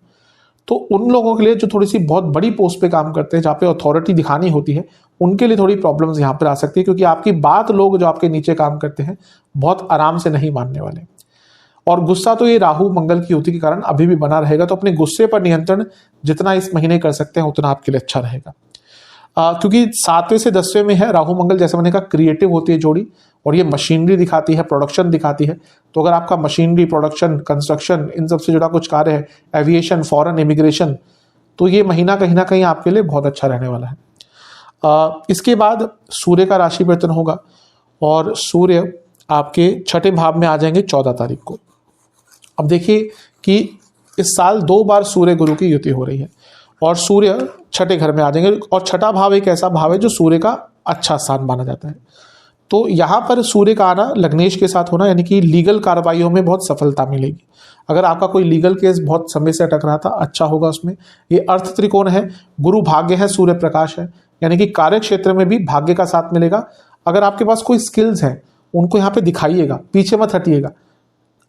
तो उन लोगों के लिए जो थोड़ी सी बहुत बड़ी पोस्ट पे काम करते हैं, जहाँ पे अथॉरिटी दिखानी होती है, उनके लिए थोड़ी प्रॉब्लम्स यहाँ पर आ सकती है, क्योंकि आपकी बात लोग जो आपके नीचे काम करते हैं बहुत आराम से नहीं मानने वाले। और गुस्सा तो ये राहु मंगल की युति के कारण अभी भी बना रहेगा, तो अपने गुस्से पर नियंत्रण जितना इस महीने कर सकते हैं उतना आपके लिए अच्छा रहेगा। क्योंकि 7वें से 10वें में है राहु मंगल, जैसे मैंने कहा क्रिएटिव होती है जोड़ी, और ये मशीनरी दिखाती है, प्रोडक्शन दिखाती है। तो अगर आपका मशीनरी, प्रोडक्शन, कंस्ट्रक्शन, इन सब से जुड़ा कुछ कार्य है, एविएशन, फॉरेन, इमिग्रेशन, तो ये महीना कहीं ना कहीं आपके लिए बहुत अच्छा रहने वाला है। इसके बाद सूर्य का राशि परिवर्तन होगा और सूर्य आपके छठे भाव में आ जाएंगे 14 तारीख को। अब देखिए कि इस साल 2 बार सूर्य गुरु की युति हो रही है और सूर्य छठे घर में आ जाएंगे, और छठा भाव एक ऐसा भाव है जो सूर्य का अच्छा स्थान माना जाता है। तो यहाँ पर सूर्य का आना लग्नेश के साथ होना, यानी कि लीगल कार्रवाइयों में बहुत सफलता मिलेगी। अगर आपका कोई लीगल केस बहुत समय से अटक रहा था, अच्छा होगा उसमें। ये अर्थ त्रिकोण है, गुरु भाग्य है, सूर्य प्रकाश है, यानी कि कार्य क्षेत्र में भी भाग्य का साथ मिलेगा। अगर आपके पास कोई स्किल्स हैं उनको यहाँ पे दिखाइएगा, पीछे मत हटिएगा।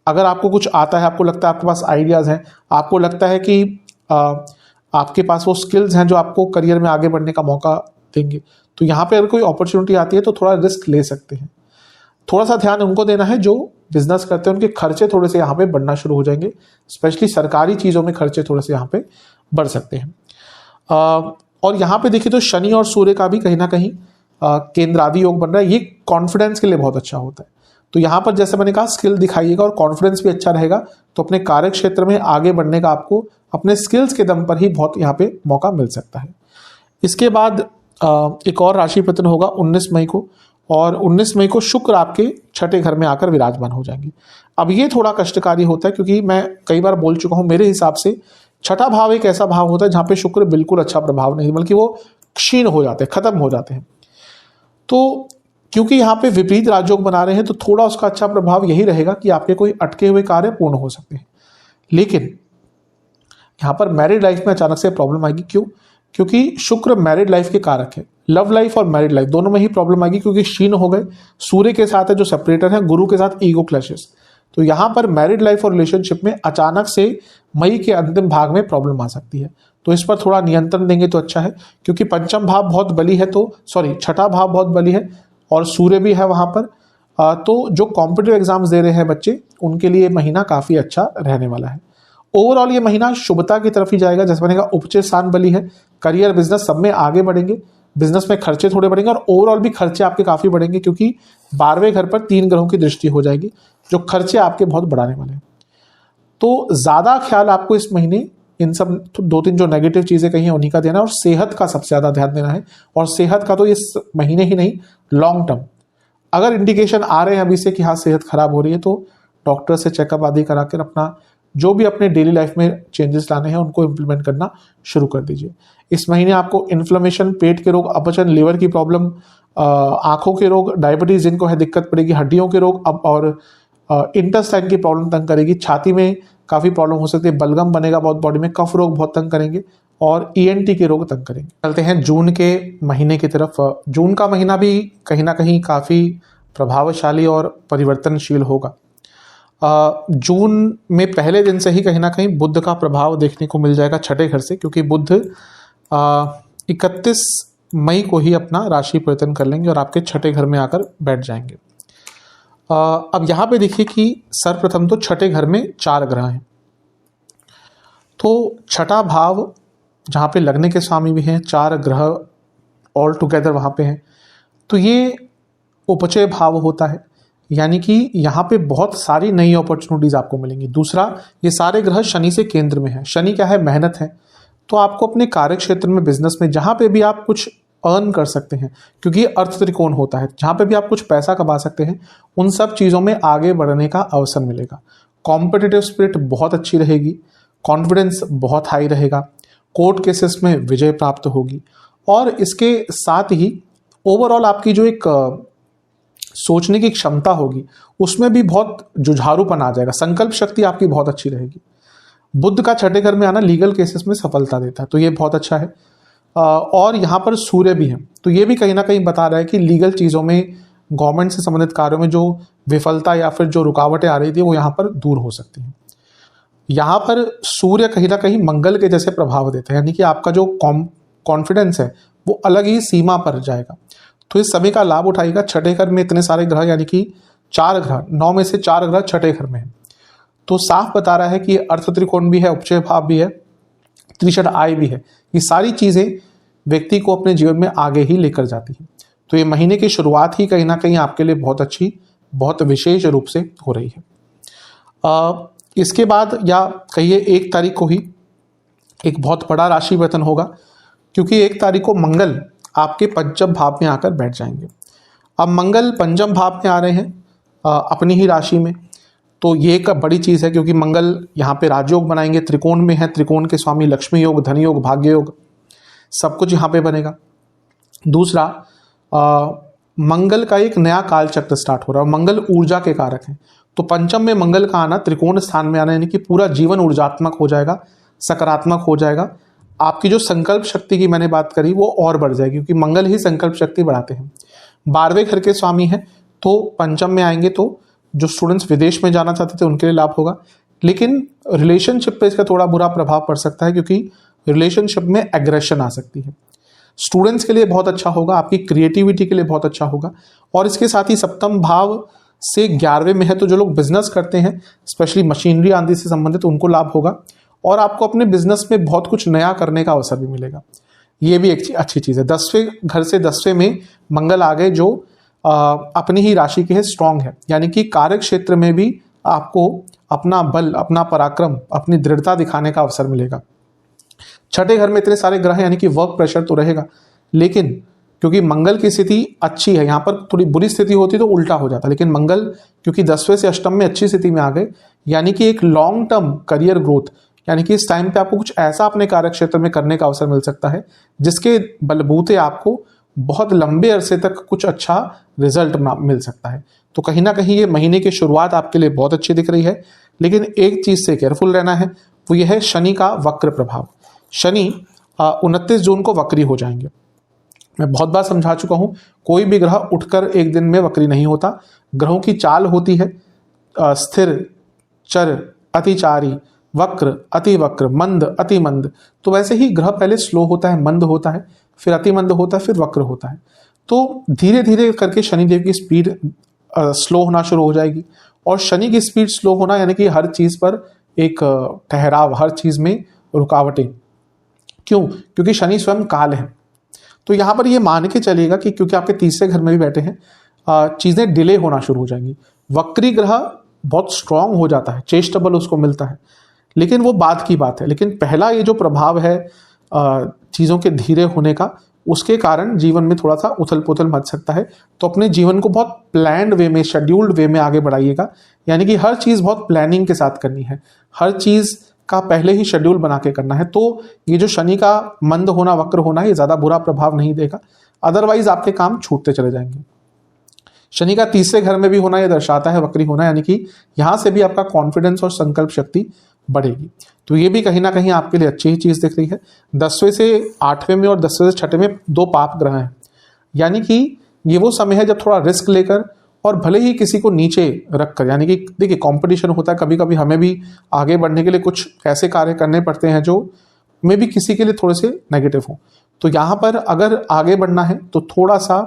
अगर आपको कुछ आता है, आपको लगता है आपके पास आइडियाज हैं, आपको लगता है कि आपके पास वो स्किल्स हैं जो आपको करियर में आगे बढ़ने का मौका देंगे, तो यहाँ पे अगर कोई अपॉर्चुनिटी आती है तो थोड़ा रिस्क ले सकते हैं। थोड़ा सा ध्यान उनको देना है जो बिजनेस करते हैं, उनके खर्चे थोड़े से यहाँ पे बढ़ना शुरू हो जाएंगे, स्पेशली सरकारी चीज़ों में खर्चे थोड़े से यहाँ पे बढ़ सकते हैं। और यहाँ पे देखिए तो शनि और सूर्य का भी कहीं ना कहीं केंद्र आदि योग बन रहा है, ये कॉन्फिडेंस के लिए बहुत अच्छा होता है। तो यहाँ पर जैसे मैंने कहा स्किल दिखाइएगा और कॉन्फिडेंस भी अच्छा रहेगा, तो अपने कार्य क्षेत्र में आगे बढ़ने का आपको अपने स्किल्स के दम पर ही बहुत यहाँ पे मौका मिल सकता है। इसके बाद एक और राशि परिवर्तन होगा 19 मई को, और 19 मई को शुक्र आपके छठे घर में आकर विराजमान हो जाएंगे। अब ये थोड़ा कष्टकारी होता है, क्योंकि मैं कई बार बोल चुका हूँ, मेरे हिसाब से छठा भाव एक ऐसा भाव होता है जहाँ पे शुक्र बिल्कुल अच्छा प्रभाव नहीं, बल्कि वो क्षीण हो जाते हैं, खत्म हो जाते हैं। तो क्योंकि यहाँ पे विपरीत राजयोग बना रहे हैं तो थोड़ा उसका अच्छा प्रभाव यही रहेगा कि आपके कोई अटके हुए कार्य पूर्ण हो सकते हैं। लेकिन यहाँ पर मैरिड लाइफ में अचानक से प्रॉब्लम आएगी। क्यों? क्योंकि शुक्र मैरिड लाइफ के कारक है। लव लाइफ और मैरिड लाइफ दोनों में ही प्रॉब्लम आएगी, क्योंकि शीन हो गए, सूर्य के साथ है जो सेपरेटर है, गुरु के साथ ईगो क्लैशेस। तो यहाँ पर मैरिड लाइफ और रिलेशनशिप में अचानक से मई के अंतिम भाग में प्रॉब्लम आ सकती है। तो इस पर थोड़ा नियंत्रण देंगे तो अच्छा है, क्योंकि पंचम भाव बहुत बली है, तो छठा भाव बहुत बली है और सूर्य भी है वहां पर। तो जो कॉम्पिटिटिव एग्जाम्स दे रहे हैं बच्चे, उनके लिए महीना काफी अच्छा रहने वाला है। ओवरऑल ये महीना शुभता की तरफ ही जाएगा। जैसे बनेगा उपचय स्थान बली है, करियर बिजनेस सब में आगे बढ़ेंगे, बिजनेस में खर्चे थोड़े बढ़ेंगे और ओवरऑल भी खर्चे आपके काफी बढ़ेंगे, क्योंकि 12वें घर पर 3 ग्रहों की दृष्टि हो जाएगी जो खर्चे आपके बहुत बढ़ाने वाले हैं। तो ज्यादा ख्याल आपको इस महीने इन सब 2-3 जो नेगेटिव चीजें कही हैं उन्हीं का देना है, और सेहत का सबसे ज्यादा ध्यान देना है। और सेहत का तो इस महीने ही नहीं, लॉन्ग टर्म अगर इंडिकेशन आ रहे हैं अभी से कि हाँ सेहत खराब हो रही है, तो डॉक्टर से चेकअप आदि कराकर अपना जो भी अपने डेली लाइफ में चेंजेस लाने हैं उनको इम्प्लीमेंट करना शुरू कर दीजिए। इस महीने आपको इन्फ्लेमेशन, पेट के रोग, अपचन, लिवर की प्रॉब्लम, आंखों के रोग, डायबिटीज जिनको है दिक्कत पड़ेगी, हड्डियों के रोग और इंटेस्टाइन की प्रॉब्लम तंग करेगी, छाती में काफी प्रॉब्लम हो सकती है, बलगम बनेगा बहुत बॉडी में, कफ रोग बहुत तंग करेंगे और ईएनटी के रोग तंग करेंगे। चलते हैं जून के महीने की तरफ। जून का महीना भी कहीं ना कहीं काफी प्रभावशाली और परिवर्तनशील होगा। जून में पहले दिन से ही कहीं ना कहीं बुध का प्रभाव देखने को मिल जाएगा छठे घर से, क्योंकि बुध 31 मई को ही अपना राशि परिवर्तन कर लेंगे और आपके छठे घर में आकर बैठ जाएंगे। अब यहाँ पे देखिए कि सर्वप्रथम तो छठे घर में 4 ग्रह हैं, तो छठा भाव जहाँ पे लगने के स्वामी भी हैं, 4 ग्रह ऑल टुगेदर वहाँ पे हैं, तो ये उपचय भाव होता है, यानी कि यहाँ पे बहुत सारी नई अपॉर्चुनिटीज आपको मिलेंगी। दूसरा, ये सारे ग्रह शनि से केंद्र में है। शनि क्या है? मेहनत है। तो आपको अपने कार्य क्षेत्र में, बिजनेस में, जहाँ पे भी आप कुछ अर्न कर सकते हैं, क्योंकि ये अर्थ त्रिकोण होता है, जहाँ पे भी आप कुछ पैसा कमा सकते हैं, उन सब चीज़ों में आगे बढ़ने का अवसर मिलेगा। कॉम्पिटिटिव स्पिरिट बहुत अच्छी रहेगी, कॉन्फिडेंस बहुत हाई रहेगा, कोर्ट केसेस में विजय प्राप्त होगी, और इसके साथ ही ओवरऑल आपकी जो एक सोचने की क्षमता होगी उसमें भी बहुत जुझारूपन आ जाएगा, संकल्प शक्ति आपकी बहुत अच्छी रहेगी। बुध का छठे घर में आना लीगल केसेस में सफलता देता है, तो ये बहुत अच्छा है। और यहाँ पर सूर्य भी है, तो ये भी कहीं ना कहीं बता रहा है कि लीगल चीज़ों में, गवर्नमेंट से संबंधित कार्यों में जो विफलता या फिर जो रुकावटें आ रही थी वो यहाँ पर दूर हो सकती हैं। यहाँ पर सूर्य कहीं ना कहीं मंगल के जैसे प्रभाव देते हैं, यानी कि आपका जो कॉन्फिडेंस है वो अलग ही सीमा पर जाएगा। तो इस समय का लाभ उठाएगा। छठे घर में इतने सारे ग्रह, यानी कि 4 ग्रह, 9 में से 4 ग्रह छठे घर में है, तो साफ बता रहा है कि अर्थ त्रिकोण भी है, उपचय भाव भी है, त्रिषण आय भी है। ये सारी चीजें व्यक्ति को अपने जीवन में आगे ही लेकर जाती है। तो ये महीने की शुरुआत ही कहीं ना कहीं आपके लिए बहुत अच्छी, बहुत विशेष रूप से हो रही है। इसके बाद, या कहिए 1 तारीख को ही एक बहुत बड़ा राशि परिवर्तन होगा, क्योंकि 1 तारीख को मंगल आपके पंचम भाव में आकर बैठ जाएंगे। अब मंगल पंचम भाव में आ रहे हैं अपनी ही राशि में, तो ये एक बड़ी चीज़ है, क्योंकि मंगल यहाँ पे राजयोग बनाएंगे, त्रिकोण में है, त्रिकोण के स्वामी लक्ष्मी योग, धन योग, भाग्य योग, सब कुछ यहाँ पे बनेगा। दूसरा, मंगल का एक नया काल चक्र स्टार्ट हो रहा है। मंगल ऊर्जा के कारक हैं, तो पंचम में मंगल का आना, त्रिकोण स्थान में आना, यानी कि पूरा जीवन ऊर्जात्मक हो जाएगा, सकारात्मक हो जाएगा। आपकी जो संकल्प शक्ति की मैंने बात करी वो और बढ़ जाएगी, क्योंकि मंगल ही संकल्प शक्ति बढ़ाते हैं। 12वें घर के स्वामी हैं, तो पंचम में आएंगे, तो जो स्टूडेंट्स विदेश में जाना चाहते थे उनके लिए लाभ होगा। लेकिन रिलेशनशिप पे इसका थोड़ा बुरा प्रभाव पड़ सकता है, क्योंकि रिलेशनशिप में एग्रेशन आ सकती है। स्टूडेंट्स के लिए बहुत अच्छा होगा, आपकी क्रिएटिविटी के लिए बहुत अच्छा होगा। और इसके साथ ही सप्तम भाव से 11वें में है, तो जो लोग बिजनेस करते हैं, स्पेशली मशीनरी आदि से संबंधित, उनको लाभ होगा और आपको अपने बिजनेस में बहुत कुछ नया करने का अवसर भी मिलेगा। ये भी एक अच्छी चीज़ है। 10वें घर से 10वें में मंगल आ गए, जो अपनी ही राशि के है, स्ट्रांग है, यानी कि कार्य क्षेत्र में भी आपको अपना बल, अपना पराक्रम, अपनी दृढ़ता दिखाने का अवसर मिलेगा। छठे घर में इतने सारे ग्रह हैं, यानी कि वर्क प्रेशर तो रहेगा, लेकिन क्योंकि मंगल की स्थिति अच्छी है, यहाँ पर थोड़ी बुरी स्थिति होती तो उल्टा हो जाता, लेकिन मंगल क्योंकि 10वें से अष्टम में अच्छी स्थिति में आ गए, यानी कि एक लॉन्ग टर्म करियर ग्रोथ, यानी कि इस टाइम पे आपको कुछ ऐसा अपने कार्य क्षेत्र में करने का अवसर मिल सकता है जिसके बलबूते आपको बहुत लंबे अरसे तक कुछ अच्छा रिजल्ट मिल सकता है। तो कहीं ना कहीं ये महीने की शुरुआत आपके लिए बहुत अच्छी दिख रही है, लेकिन एक चीज़ से केयरफुल रहना है, वो यह है शनि का वक्र प्रभाव। शनि 29 जून को वक्री हो जाएंगे। मैं बहुत बार समझा चुका हूँ, कोई भी ग्रह उठकर एक दिन में वक्री नहीं होता। ग्रहों की चाल होती है स्थिर, चर, अतिचारी, वक्र, अति वक्र, मंद, अति मंद। तो वैसे ही ग्रह पहले स्लो होता है, मंद होता है, फिर अति मंद होता है, फिर वक्र होता है। तो धीरे धीरे करके शनिदेव की स्पीड स्लो होना शुरू हो जाएगी। और शनि की स्पीड स्लो होना यानी कि हर चीज़ पर एक ठहराव, हर चीज़ में रुकावटें। क्यों? क्योंकि शनि स्वयं काल है। तो यहाँ पर ये मान के चलिएगा कि क्योंकि आपके तीसरे घर में भी बैठे हैं, चीज़ें डिले होना शुरू हो जाएंगी। वक्री ग्रह बहुत स्ट्रांग हो जाता है, चेष्टबल उसको मिलता है, लेकिन वो बाद की बात है। लेकिन पहला ये जो प्रभाव है चीज़ों के धीरे होने का, उसके कारण जीवन में थोड़ा सा उथल पुथल मच सकता है। तो अपने जीवन को बहुत प्लान्ड वे में, शेड्यूल्ड वे में आगे बढ़ाइएगा। यानी कि हर चीज़ बहुत प्लानिंग के साथ करनी है, हर चीज़ का पहले ही शेड्यूल बना के करना है। तो ये जो शनि का मंद होना, वक्र होना, ये ज़्यादा बुरा प्रभाव नहीं देगा। अदरवाइज आपके काम छूटते चले जाएंगे। शनि का तीसरे घर में भी होना, यह दर्शाता है वक्री होना, यानी कि यहाँ से भी आपका कॉन्फिडेंस और संकल्प शक्ति बढ़ेगी। तो ये भी कहीं ना कहीं आपके लिए अच्छी ही चीज़ दिख रही है। 10वें से 8वें में और 10वें से 6वें में 2 पाप ग्रह हैं, यानी कि ये वो समय है जब थोड़ा रिस्क लेकर और भले ही किसी को नीचे रखकर, यानी कि देखिए कंपटीशन होता है, कभी कभी हमें भी आगे बढ़ने के लिए कुछ ऐसे कार्य करने पड़ते हैं जो में भी किसी के लिए थोड़े से नेगेटिव हो। तो यहाँ पर अगर आगे बढ़ना है तो थोड़ा सा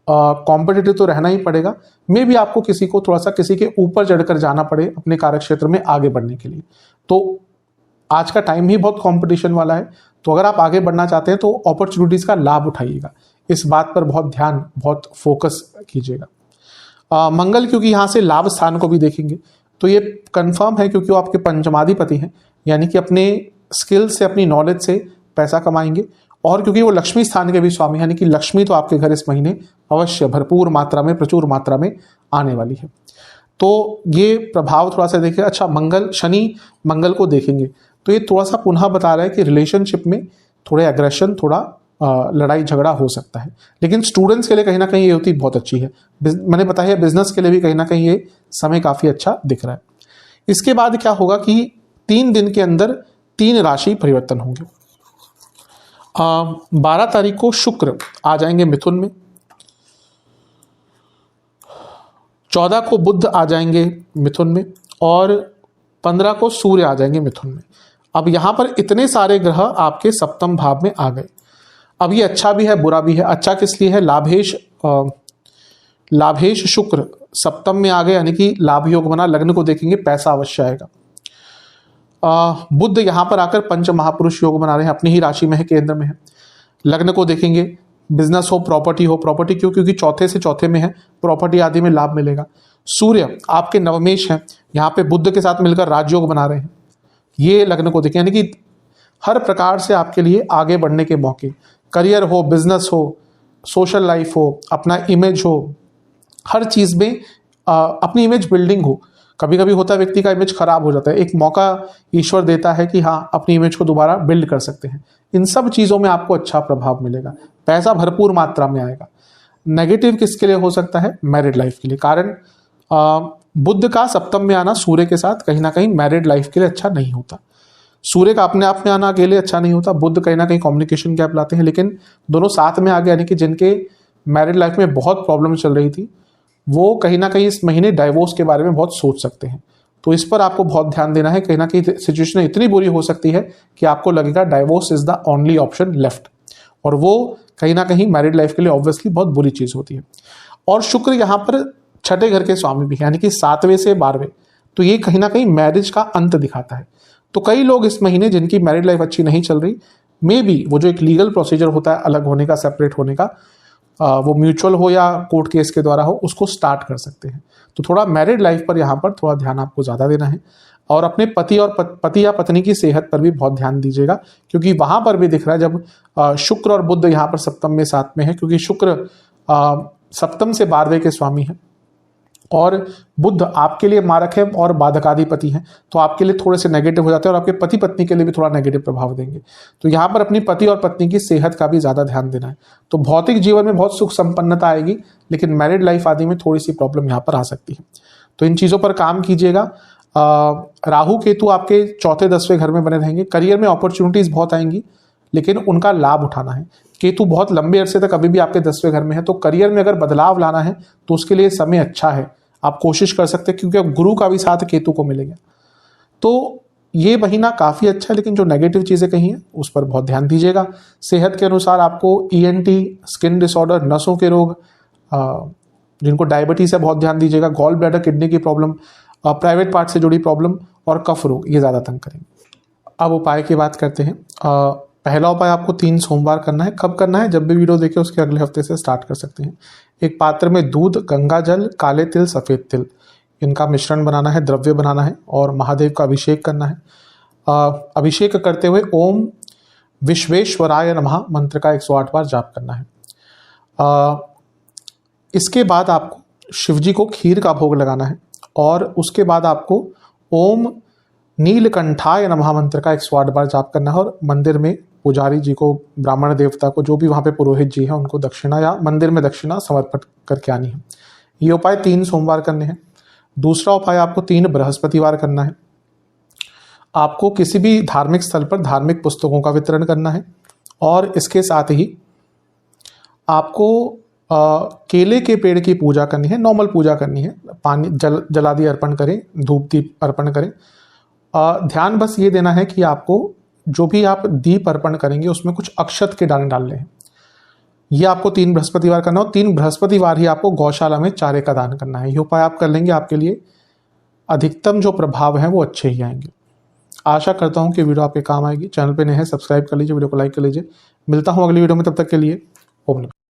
कॉम्पिटिटिव तो रहना ही पड़ेगा। मे भी आपको किसी को थोड़ा सा किसी के ऊपर चढ़कर जाना पड़े अपने कार्य क्षेत्र में आगे बढ़ने के लिए। तो आज का टाइम ही बहुत कंपटीशन वाला है। तो अगर आप आगे बढ़ना चाहते हैं तो अपॉर्चुनिटीज़ का लाभ उठाइएगा, इस बात पर बहुत ध्यान, बहुत फोकस कीजिएगा। मंगल क्योंकि यहाँ से लाभ स्थान को भी देखेंगे तो ये कंफर्म है, क्योंकि वो आपके पंचमाधिपति हैं, यानी कि अपने स्किल से, अपनी नॉलेज से पैसा कमाएंगे। और क्योंकि वो लक्ष्मी स्थान के भी स्वामी, यानी कि लक्ष्मी तो आपके घर इस महीने अवश्य भरपूर मात्रा में, प्रचुर मात्रा में आने वाली है। तो ये प्रभाव थोड़ा सा देखिए। अच्छा, मंगल, शनि मंगल को देखेंगे तो ये थोड़ा सा पुनः बता रहा है कि रिलेशनशिप में थोड़े एग्रेशन, थोड़ा लड़ाई झगड़ा हो सकता है। लेकिन स्टूडेंट्स के लिए कहीं ना कहीं ये होती बहुत अच्छी है। मैंने बताया बिजनेस के लिए भी कहीं ना कहीं ये समय काफ़ी अच्छा दिख रहा है। इसके बाद क्या होगा कि 3 दिन के अंदर 3 राशि परिवर्तन होंगे। 12 तारीख को शुक्र आ जाएंगे मिथुन में, 14 को बुध आ जाएंगे मिथुन में, और 15 को सूर्य आ जाएंगे मिथुन में। अब यहाँ पर इतने सारे ग्रह आपके सप्तम भाव में आ गए। अब ये अच्छा भी है, बुरा भी है। अच्छा किस लिए है? लाभेश शुक्र सप्तम में आ गए, यानी कि लाभ योग बना। लग्न को देखेंगे, पैसा अवश्य आएगा। बुध यहाँ पर आकर पंच महापुरुष योग बना रहे हैं, अपनी ही राशि में है, केंद्र में है। लग्न को देखेंगे, बिजनेस हो, प्रॉपर्टी हो। प्रॉपर्टी क्यों? क्योंकि चौथे से चौथे में है, प्रॉपर्टी आदि में लाभ मिलेगा। सूर्य आपके नवमेश हैं, यहाँ पे बुध के साथ मिलकर राजयोग बना रहे हैं। ये लग्न को देखें, यानी कि हर प्रकार से आपके लिए आगे बढ़ने के मौके, करियर हो, बिजनेस हो, सोशल लाइफ हो, अपना इमेज हो, हर चीज़ में अपनी इमेज बिल्डिंग हो। कभी कभी होता है व्यक्ति का इमेज खराब हो जाता है, एक मौका ईश्वर देता है कि हाँ, अपनी इमेज को दोबारा बिल्ड कर सकते हैं। इन सब चीज़ों में आपको अच्छा प्रभाव मिलेगा, पैसा भरपूर मात्रा में आएगा। नेगेटिव किसके लिए हो सकता है? मैरिड लाइफ के लिए। कारण बुध का सप्तम में आना सूर्य के साथ कहीं ना कहीं मैरिड लाइफ के लिए अच्छा नहीं होता। सूर्य का अपने आप में आना अकेले अच्छा नहीं होता। बुध कहीं ना कहीं कम्युनिकेशन गैप लाते हैं, लेकिन दोनों साथ में आ गए, यानी कि जिनके मैरिड लाइफ में बहुत प्रॉब्लम चल रही थी, वो कहीं ना कहीं इस महीने डाइवोर्स के बारे में बहुत सोच सकते हैं। तो इस पर आपको बहुत ध्यान देना है। कहीं ना कहीं सिचुएशन इतनी बुरी हो सकती है कि आपको लगेगा divorce is the only option left, और वो कहीं ना कहीं मैरिड लाइफ के लिए ऑब्वियसली बहुत बुरी चीज़ होती है। और शुक्र यहाँ पर छठे घर के स्वामी भी, यानी कि 7वें से 12वें, तो ये कहीं ना कहीं मैरिज का अंत दिखाता है। तो कई लोग इस महीने जिनकी मैरिड लाइफ अच्छी नहीं चल रही, मे बी वो जो एक लीगल प्रोसीजर होता है अलग होने का, सेपरेट होने का, वो म्यूचुअल हो या कोर्ट केस के द्वारा हो, उसको स्टार्ट कर सकते हैं। तो थोड़ा मैरिड लाइफ पर यहाँ पर थोड़ा ध्यान आपको ज़्यादा देना है, और अपने पति और पति या पत्नी की सेहत पर भी बहुत ध्यान दीजिएगा, क्योंकि वहाँ पर भी दिख रहा है जब शुक्र और बुध यहाँ पर सप्तम में साथ में है, क्योंकि शुक्र सप्तम से 12वें के स्वामी है, और बुध आपके लिए मारक है और बाधकाधिपति हैं, तो आपके लिए थोड़े से नेगेटिव हो जाते हैं और आपके पति पत्नी के लिए भी थोड़ा नेगेटिव प्रभाव देंगे। तो यहाँ पर अपनी पति और पत्नी की सेहत का भी ज़्यादा ध्यान देना है। तो भौतिक जीवन में बहुत सुख संपन्नता आएगी, लेकिन मैरिड लाइफ आदि में थोड़ी सी प्रॉब्लम यहाँ पर आ सकती है। तो इन चीज़ों पर काम कीजिएगा। राहु केतु आपके चौथे 10वें घर में बने रहेंगे। करियर में अपॉर्चुनिटीज़ बहुत आएंगी, लेकिन उनका लाभ उठाना है। केतु बहुत लंबे अरसे तक अभी भी आपके 10वें घर में है, तो करियर में अगर बदलाव लाना है तो उसके लिए समय अच्छा है, आप कोशिश कर सकते हैं, क्योंकि अब गुरु का भी साथ केतु को मिलेगा। तो ये महीना काफ़ी अच्छा है, लेकिन जो नेगेटिव चीज़ें कही हैं उस पर बहुत ध्यान दीजिएगा। सेहत के अनुसार आपको ENT, स्किन डिसऑर्डर, नसों के रोग, जिनको डायबिटीज़ है बहुत ध्यान दीजिएगा। गॉल ब्लैडर, किडनी की प्रॉब्लम, प्राइवेट पार्ट से जुड़ी प्रॉब्लम और कफ रोग, ये ज़्यादा तंग करेंगे। अब उपाय की बात करते हैं। पहला उपाय आपको 3 सोमवार करना है। कब करना है? जब भी वीडियो देखें उसके अगले हफ्ते से स्टार्ट कर सकते हैं। एक पात्र में दूध, गंगा जल, काले तिल, सफ़ेद तिल, इनका मिश्रण बनाना है, द्रव्य बनाना है और महादेव का अभिषेक करना है। अभिषेक करते हुए ओम विश्वेश्वराय नमः मंत्र का 108 बार जाप करना है। इसके बाद आपको शिवजी को खीर का भोग लगाना है और उसके बाद आपको ओम नीलकंठाय नमः मंत्र का 108 बार जाप करना है और मंदिर में पुजारी जी को, ब्राह्मण देवता को, जो भी वहाँ पे पुरोहित जी हैं उनको दक्षिणा या मंदिर में दक्षिणा समर्पित करके आनी है। ये उपाय 3 सोमवार करने हैं। दूसरा उपाय आपको 3 बृहस्पतिवार करना है। आपको किसी भी धार्मिक स्थल पर धार्मिक पुस्तकों का वितरण करना है और इसके साथ ही आपको केले के पेड़ की पूजा करनी है, नॉर्मल पूजा करनी है। पानी जलादि अर्पण करें, धूप दीप अर्पण करें। ध्यान बस ये देना है कि आपको जो भी आप दीप अर्पण करेंगे उसमें कुछ अक्षत के दाने डालने हैं। ये आपको 3 बृहस्पतिवार करना हो। 3 बृहस्पतिवार ही आपको गौशाला में चारे का दान करना है। ये उपाय आप कर लेंगे, आपके लिए अधिकतम जो प्रभाव हैं वो अच्छे ही आएंगे। आशा करता हूँ कि वीडियो आपके काम आएगी। चैनल पे नए हैं, सब्सक्राइब कर लीजिए, वीडियो को लाइक कर लीजिए। मिलता हूँ अगली वीडियो में, तब तक के लिए ओम नमः।